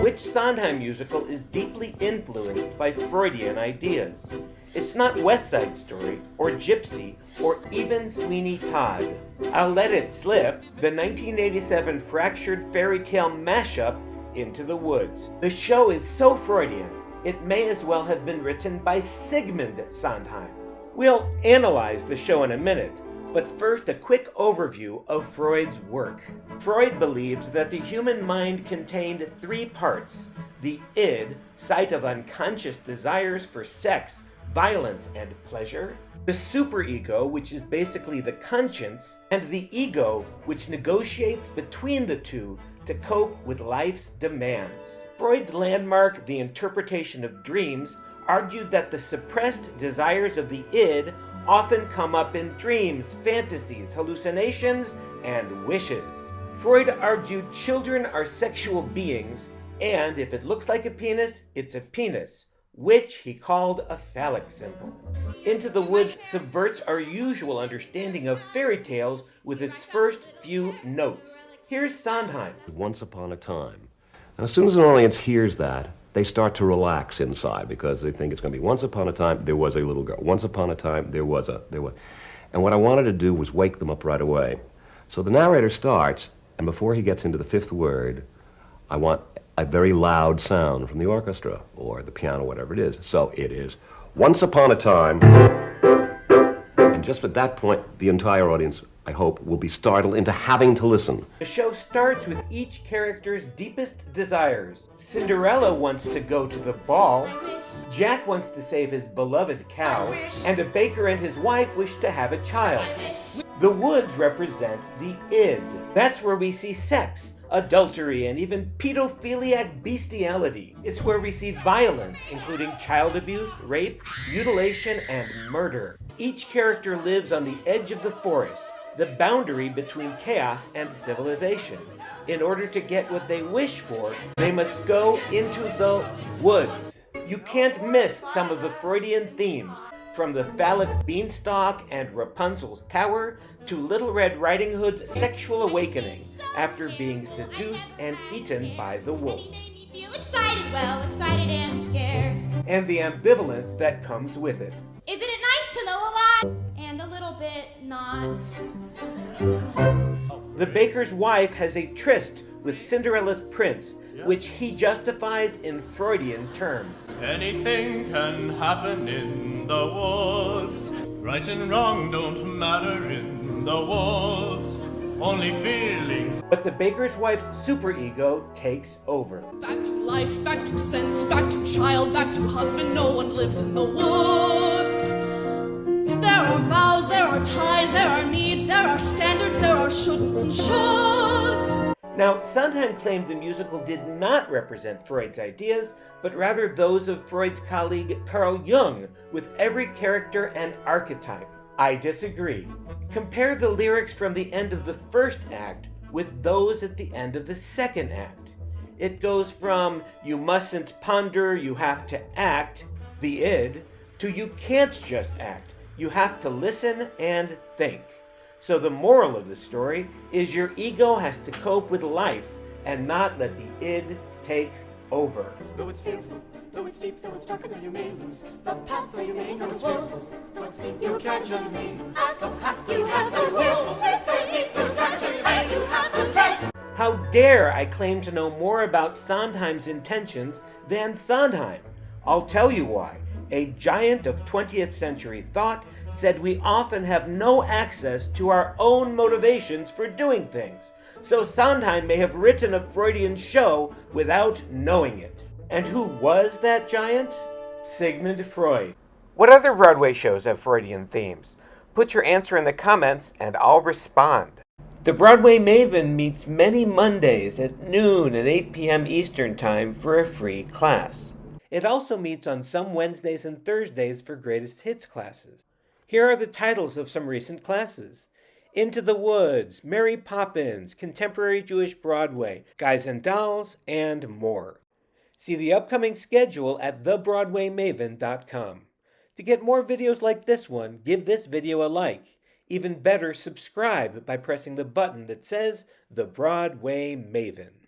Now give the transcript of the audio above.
which Sondheim musical is deeply influenced by Freudian ideas. It's not West Side Story, or Gypsy, or even Sweeney Todd. I'll Let It Slip, the 1987 fractured fairy tale mashup Into the Woods. The show is so Freudian, it may as well have been written by Sigmund Sondheim. We'll analyze the show in a minute, but first a quick overview of Freud's work. Freud believed that the human mind contained three parts: the id, site of unconscious desires for sex, violence, and pleasure; the superego, which is basically the conscience; and the ego, which negotiates between the two to cope with life's demands. Freud's landmark, The Interpretation of Dreams, argued that the suppressed desires of the id often come up in dreams, fantasies, hallucinations, and wishes. Freud argued children are sexual beings, and if it looks like a penis, it's a penis, which he called a phallic symbol. Into the Woods subverts our usual understanding of fairy tales with its first few notes. Here's Sondheim. Once upon a time. And as soon as an audience hears that, they start to relax inside because they think it's going to be once upon a time there was a little girl. Once upon a time there was. And what I wanted to do was wake them up right away. So the narrator starts, and before he gets into the fifth word, I want a very loud sound from the orchestra or the piano, whatever it is. So it is once upon a time. And just at that point, the entire audience, I hope, will be startled into having to listen. The show starts with each character's deepest desires. Cinderella wants to go to the ball, Jack wants to save his beloved cow, and a baker and his wife wish to have a child. The woods represent the id. That's where we see sex, adultery, and even pedophiliac bestiality. It's where we see violence, including child abuse, rape, mutilation, and murder. Each character lives on the edge of the forest, the boundary between chaos and civilization. In order to get what they wish for, they must go into the woods. You can't miss some of the Freudian themes, from the phallic beanstalk and Rapunzel's tower to Little Red Riding Hood's sexual awakening after being seduced and eaten by the wolf. Feel excited, well, excited and scared. And the ambivalence that comes with it. Isn't it nice to know a lot and a little bit not? The baker's wife has a tryst with Cinderella's prince, which he justifies in Freudian terms. Anything can happen in the woods. Right and wrong don't matter in the woods. Only feelings. But the baker's wife's superego takes over. Back to life, back to sense, back to child, back to husband. No one lives in the woods. There are vows, there are ties, there are needs, there are standards, there are shouldn'ts and shoulds. Now, Sondheim claimed the musical did not represent Freud's ideas, but rather those of Freud's colleague Carl Jung, with every character an archetype. I disagree. Compare the lyrics from the end of the first act with those at the end of the second act. It goes from "you mustn't ponder, you have to act," the id, to "you can't just act, you have to listen and think." So the moral of the story is your ego has to cope with life and not let the id take over. Though it's fearful, though it's deep, though it's dark, though you may lose the path, though you may know it's fearful, though it's deep, you can't just act the path, you have to live. You can't just act, you have to live. How dare I claim to know more about Sondheim's intentions than Sondheim? I'll tell you why. A giant of 20th century thought said we often have no access to our own motivations for doing things. So Sondheim may have written a Freudian show without knowing it. And who was that giant? Sigmund Freud. What other Broadway shows have Freudian themes? Put your answer in the comments and I'll respond. The Broadway Maven meets many Mondays at noon and 8 p.m. Eastern Time for a free class. It also meets on some Wednesdays and Thursdays for greatest hits classes. Here are the titles of some recent classes: Into the Woods, Mary Poppins, Contemporary Jewish Broadway, Guys and Dolls, and more. See the upcoming schedule at thebroadwaymaven.com. To get more videos like this one, give this video a like. Even better, subscribe by pressing the button that says The Broadway Maven.